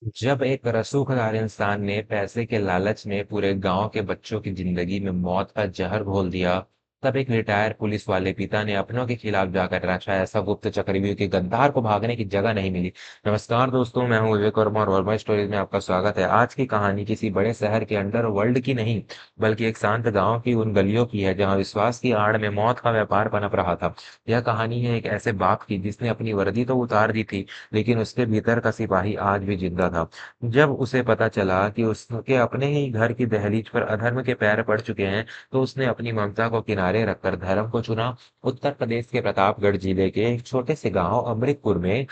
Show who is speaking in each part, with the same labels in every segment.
Speaker 1: जब एक रसूखदार इंसान ने पैसे के लालच में पूरे गांव के बच्चों की जिंदगी में मौत का जहर घोल दिया, तब एक रिटायर पुलिस वाले पिता ने अपनों के खिलाफ जाकर रचा ऐसा गुप्त चक्रव्यूह कि गद्दार को भागने की जगह नहीं मिली। नमस्कार दोस्तों, मैं हूं विवेक वर्मा और वर्मा स्टोरीज में आपका स्वागत है। आज की कहानी किसी बड़े शहर के अंडर वर्ल्ड की नहीं, बल्कि एक शांत गांव की उन गलियों की है जहां विश्वास की आड़ में मौत का व्यापार पनप रहा था। यह कहानी है एक ऐसे बाप की जिसने अपनी वर्दी तो उतार दी थी, लेकिन उसके भीतर का सिपाही आज भी जिंदा था। जब उसे पता चला कि उसके अपने ही घर की दहलीज पर अधर्म के पैर पड़ चुके हैं, तो उसने अपनी ममता को किनारे रखकर धर्म को चुना। उत्तर प्रदेश के प्रतापगढ़ जिले के एक छोटे से गांव अमृतपुर में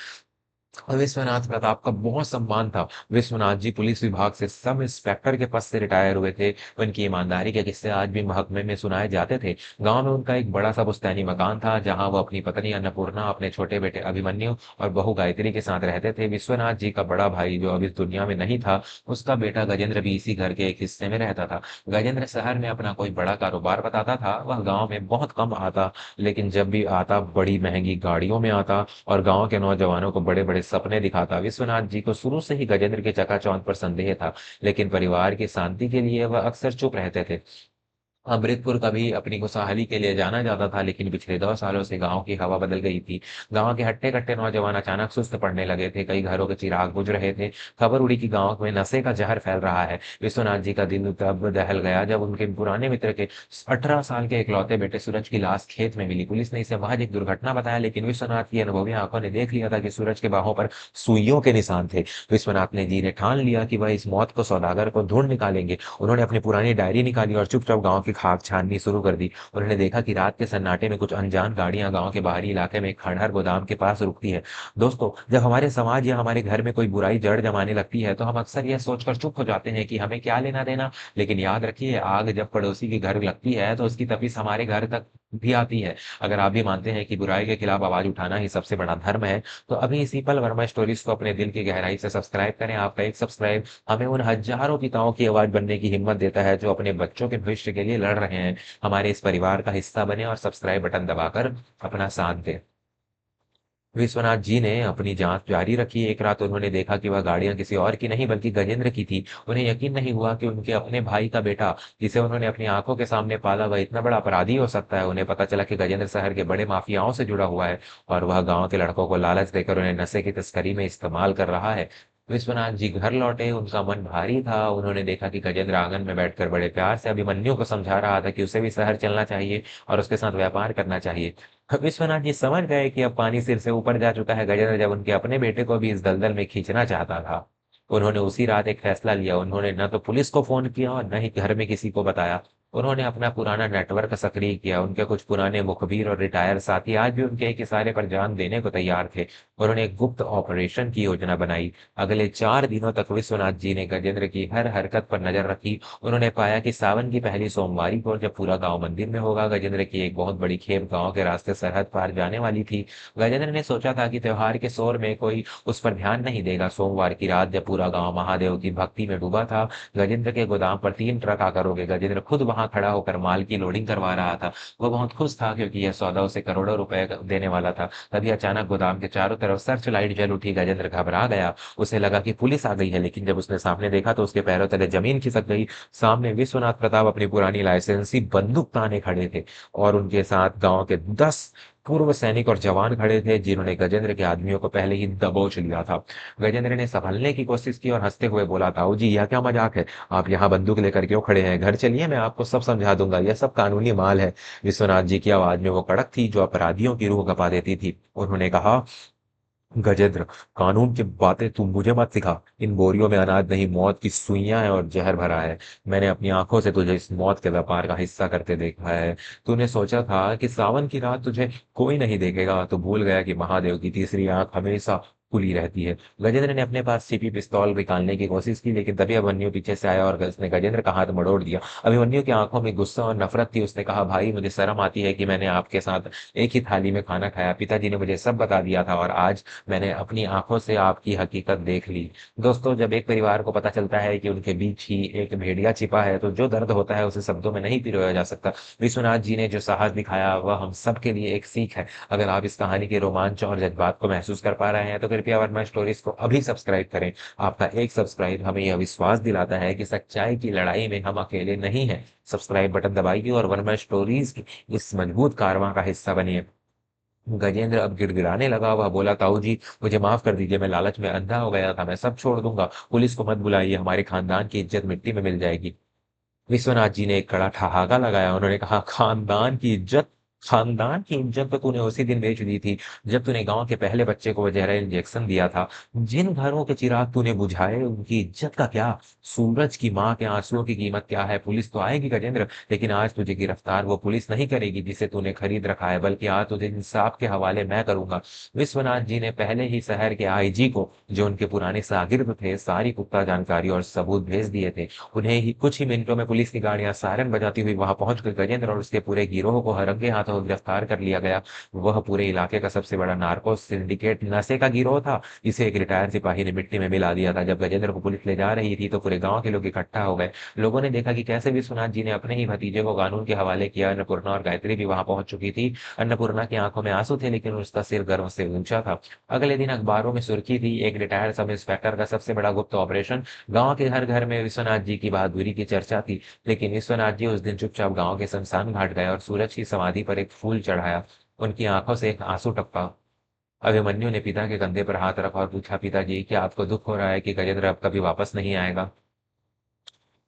Speaker 1: विश्वनाथ प्रताप का बहुत सम्मान था। विश्वनाथ जी पुलिस विभाग से सब इंस्पेक्टर के पद से रिटायर हुए थे। उनकी ईमानदारी के किस्से आज भी महकमे में सुनाए जाते थे। गांव में उनका एक बड़ा सा पुश्तैनी मकान था, जहां वो अपनी पत्नी अन्नपूर्णा, अपने छोटे बेटे अभिमन्यु और बहू गायत्री के साथ रहते थे। विश्वनाथ जी का बड़ा भाई, जो अब इस दुनिया में नहीं था, उसका बेटा गजेंद्र भी इसी घर के एक हिस्से में रहता था। गजेंद्र शहर में अपना कोई बड़ा कारोबार बताता था। वह गांव में बहुत कम आता, लेकिन जब भी आता बड़ी महंगी गाड़ियों में आता और गांव के नौजवानों को बड़े-बड़े सपने दिखाता। विश्वनाथ जी को शुरू से ही गजेंद्र के चकाचौंध पर संदेह था, लेकिन परिवार की शांति के लिए वह अक्सर चुप रहते थे। अमृतपुर कभी अपनी खुशहाली के लिए जाना जाता था, लेकिन पिछले 2 सालों से गाँव की हवा बदल गई थी। गाँव के हट्टे-कट्टे नौजवान अचानक सुस्त पड़ने लगे थे, कई घरों के चिराग बुझ रहे थे। खबर उड़ी कि गाँव में नशे का जहर फैल रहा है। विश्वनाथ जी का दिल तब दहल गया जब उनके पुराने मित्र के 18 साल के इकलौते बेटे सूरज की लाश खेत में मिली। पुलिस ने इसे महज एक दुर्घटना बताया, लेकिन विश्वनाथ की अनुभवी आंखों ने देख लिया था कि सूरज के बाहों पर सुइयों के निशान थे। विश्वनाथ जी ने ठान लिया कि वह इस मौत को सौदागर को ढूंढ निकालेंगे। उन्होंने अपनी पुरानी डायरी निकाली और चुपचाप गाँव की खाक छाननी शुरू कर दी। उन्होंने देखा कि रात के सन्नाटे में कुछ अनजान गाड़ियां गांव के बाहरी इलाके में एक खंडहर गोदाम के पास रुकती है। दोस्तों, जब हमारे समाज या हमारे घर में कोई बुराई जड़ जमाने लगती है, तो हम अक्सर यह सोचकर चुप हो जाते हैं कि हमें क्या लेना देना। लेकिन याद रखिए, आग जब पड़ोसी के घर लगती है, तो उसकी तपिश हमारे घर तक भी आती है। अगर आप भी मानते हैं कि बुराई के खिलाफ आवाज उठाना ही सबसे बड़ा धर्म है, तो अभी इसी पल वर्मा स्टोरीज को अपने दिल की गहराई से सब्सक्राइब करें। आपका एक सब्सक्राइब हमें उन हजारों पिताओं की आवाज बनने की हिम्मत देता है, जो अपने बच्चों के भविष्य के लिए लड़ रहे हैं। हमारे इस परिवार का हिस्सा बने और सब्सक्राइब बटन दबाकर अपना साथ दें। विश्वनाथ जी ने अपनी जांच जारी रखी। एक रात उन्होंने देखा कि वह गाड़ियां किसी और की नहीं बल्कि गजेंद्र की थी। उन्हें यकीन नहीं हुआ कि उनके अपने भाई का बेटा, जिसे उन्होंने अपनी आंखों के सामने पाला, वह इतना बड़ा अपराधी हो सकता है। उन्हें पता चला कि गजेंद्र शहर के बड़े माफियाओं से जुड़ा हुआ है और वह गांव के लड़कों को लालच देकर उन्हें नशे की तस्करी में इस्तेमाल कर रहा है। विश्वनाथ जी घर लौटे, उनका मन भारी था। उन्होंने देखा कि गजेंद्र आंगन में बैठकर बड़े प्यार से अभिमन्यु को समझा रहा था कि उसे भी शहर चलना चाहिए और उसके साथ व्यापार करना चाहिए। विश्वनाथ जी समझ गए कि अब पानी सिर से ऊपर जा चुका है। गजेंद्र जब उनके अपने बेटे को भी इस दलदल में खींचना चाहता था, उन्होंने उसी रात एक फैसला लिया। उन्होंने न तो पुलिस को फोन किया और न ही घर में किसी को बताया। उन्होंने अपना पुराना नेटवर्क सक्रिय किया। उनके कुछ पुराने मुखबिर और रिटायर साथी आज भी उनके एक इशारे पर जान देने को तैयार थे। उन्होंने एक गुप्त ऑपरेशन की योजना बनाई। अगले 4 दिनों तक विश्वनाथ जी ने गजेंद्र की हर हरकत पर नजर रखी। उन्होंने पाया कि सावन की पहली सोमवारी को जब पूरा गांव मंदिर में होगा, गजेंद्र की एक बहुत बड़ी खेप गांव के रास्ते सरहद पार जाने वाली थी। गजेंद्र ने सोचा था कि त्योहार के शोर में कोई उस पर ध्यान नहीं देगा। सोमवार की रात जब पूरा गांव महादेव की भक्ति में डूबा था, गजेंद्र के गोदाम पर 3 ट्रक आकर रुके। गजेंद्र खुद वहां खड़ा होकर माल की लोडिंग करवा रहा था। वो बहुत खुश था, क्योंकि यह सौदा उसे करोड़ों रुपए देने वाला था। तभी अचानक गोदाम के चारों तरफ सर्च लाइट जल उठी। गजेंद्र घबरा गया। उसे लगा कि पुलिस आ गई है, लेकिन जब उसने सामने देखा तो उसके पैरों तले जमीन खिसक गई। सामने विश्वनाथ प्रताप अपनी पुरानी लाइसेंसी बंदूक ताने खड़े थे और उनके साथ गांव के 10 पूर्व सैनिक और जवान खड़े थे, जिन्होंने गजेंद्र के आदमियों को पहले ही दबोच लिया था। गजेंद्र ने संभलने की कोशिश की और हंसते हुए बोला, ताऊ जी, यह क्या मजाक है? आप यहाँ बंदूक लेकर क्यों खड़े हैं? घर चलिए, मैं आपको सब समझा दूंगा। यह सब कानूनी माल है। विश्वनाथ जी की आवाज में वो कड़क थी जो अपराधियों की रूह कपा देती थी। उन्होंने कहा, गजेंद्र, कानून की बातें तू मुझे मत सिखा। इन बोरियों में अनाज नहीं, मौत की सुइयां हैं और जहर भरा है। मैंने अपनी आंखों से तुझे इस मौत के व्यापार का हिस्सा करते देखा है। तूने सोचा था कि सावन की रात तुझे कोई नहीं देखेगा, तो भूल गया कि महादेव की तीसरी आंख हमेशा खुली रहती है। गजेंद्र ने अपने पास छिपी पिस्तौल निकालने की कोशिश की, लेकिन तभी अभिमन्यु पीछे से आया और उसने गजेंद्र का हाथ मड़ोड़ दिया। अभिमन्यु की आंखों में गुस्सा और नफरत थी। उसने कहा, भाई, मुझे शर्म आती है कि मैंने आपके साथ एक ही थाली में खाना खाया। पिताजी ने मुझे सब बता दिया था और आज मैंने अपनी आंखों से आपकी हकीकत देख ली। दोस्तों, जब एक परिवार को पता चलता है कि उनके बीच ही एक भेड़िया छिपा है, तो जो दर्द होता है उसे शब्दों में नहीं पिरोया जा सकता। विश्वनाथ जी ने जो साहस दिखाया, वह हम सब के लिए एक सीख है। अगर आप इस कहानी के रोमांच और जज्बात को महसूस कर पा रहे हैं, तो कृपया वर्मा स्टोरीज को अभी सब्सक्राइब करें। आपका एक सब्सक्राइब हमें यह विश्वास दिलाता है कि सच्चाई की लड़ाई में हम अकेले नहीं हैं। सब्सक्राइब बटन दबाइए और वर्मा स्टोरीज की इस मजबूत कारवां का हिस्सा बनिए। गजेंद्र अब गिड़गिड़ाने लगा। वह बोला, ताऊ जी, मुझे माफ कर दीजिए, मैं लालच में अंधा हो गया था, मैं सब छोड़ दूंगा। पुलिस को मत बुलाइए, हमारे खानदान की इज्जत मिट्टी में मिल जाएगी। विश्वनाथ जी ने एक कड़ा ठहाका लगाया। उन्होंने कहा, खानदान की इज्जत तो तूने उसी दिन बेच दी थी जब तूने गांव के पहले बच्चे को वो जहरा इंजेक्शन दिया था। जिन घरों के चिराग तूने बुझाए उनकी इज्जत का क्या? सूरज की माँ के आंसुओं की कीमत क्या है? पुलिस तो आएगी गजेंद्र, लेकिन आज तुझे गिरफ्तार वो पुलिस नहीं करेगी जिसे तूने खरीद रखा है, बल्कि आज तुझे इंसाफ के हवाले मैं करूंगा। विश्वनाथ जी ने पहले ही शहर के आईजी को, जो उनके पुराने शागिर्द थे, सारी पुख्ता जानकारी और सबूत भेज दिए थे। उन्हें ही कुछ ही मिनटों में पुलिस की गाड़ियां सायरन बजाती हुई वहां पहुंच गई। गजेंद्र और उसके पूरे गिरोह को रंगे हाथों गिरफ्तार कर लिया गया। वह पूरे इलाके का सबसे बड़ा नार्को सिंडिकेट नशे का गिरोह था। इसे एक रिटायर्ड सिपाही ने मिट्टी में मिला दिया था। जब गजेंद्र को पुलिस ले जा रही थी तो पूरे गांव के लोग इकट्ठा हो गए। लोगों ने देखा कि कैसे विश्वनाथ जी ने अपने ही भतीजे को कानून के हवाले किया। अन्नपूर्णा और गायत्री भी वहां पहुंच चुकी थी। अन्नपूर्णा की आंखों में आंसू थे, लेकिन उसका सिर गर्व से ऊंचा था। अगले दिन अखबारों में सुर्खी थी, एक रिटायर्ड सब इंस्पेक्टर का सबसे बड़ा गुप्त ऑपरेशन। गांव के हर घर में विश्वनाथ जी की बहादुरी की चर्चा थी। लेकिन विश्वनाथ जी उस दिन चुपचाप गांव के शमशान घाट गए और सूरज की समाधि पर एक फूल चढ़ाया। उनकी आंखों से एक आंसू टपका। अभिमन्यु ने पिता के कंधे पर हाथ रखा और पूछा, पिताजी, क्या आपको दुख हो रहा है कि गजेंद्र अब कभी वापस नहीं आएगा?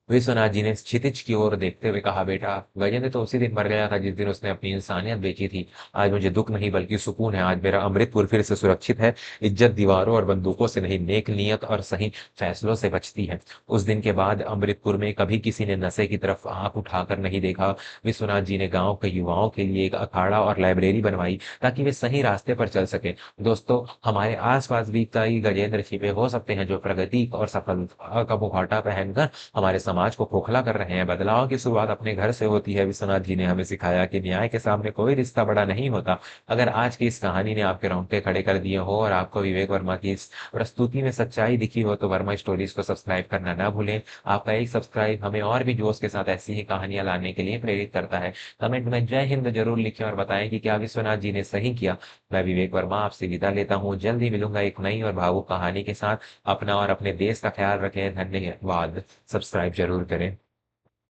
Speaker 1: विश्वनाथ जी ने क्षितिज की ओर देखते हुए कहा, बेटा, गजेंद्र तो उसी दिन मर गया था जिस दिन उसने अपनी इंसानियत बेची थी। आज मुझे दुख नहीं बल्कि सुकून है। आज मेरा अमृतपुर फिर से सुरक्षित है। इज्जत दीवारों और बंदूकों से नहीं, नेक नियत और सही फैसलों से बचती है। उस दिन के बाद अमृतपुर में कभी किसी ने नशे की तरफ आंख उठाकर नहीं देखा। विश्वनाथ जी ने गांव के युवाओं के लिए एक अखाड़ा और लाइब्रेरी बनवाई ताकि वे सही रास्ते पर चल सके। दोस्तों, हमारे आसपास भी कई गजेंद्र छिपे हो सकते हैं जो प्रगति और सफलता का मुखौटा पहनकर हमारे समाज को खोखला कर रहे हैं। बदलाव की शुरुआत अपने घर से होती है। विश्वनाथ जी ने हमें सिखाया कि न्याय के सामने कोई रिश्ता बड़ा नहीं होता। अगर आज की इस कहानी ने आपके रोंगटे खड़े कर दिए हो और आपको विवेक वर्मा की इस प्रस्तुति में सच्चाई दिखी हो, तो वर्मा स्टोरीज को सब्सक्राइब करना ना भूलें। आपका एक सब्सक्राइब हमें और भी जोश के साथ ऐसी ही कहानियां लाने के लिए प्रेरित करता है। कमेंट में जय हिंद जरूर लिखें और बताएं कि क्या विश्वनाथ जी ने सही किया। मैं विवेक वर्मा आपसे विदा लेता हूँ। जल्द ही मिलूंगा एक नई और भावुक कहानी के साथ। अपना और अपने देश का ख्याल रखें। धन्यवाद। सब्सक्राइब जरूर करें।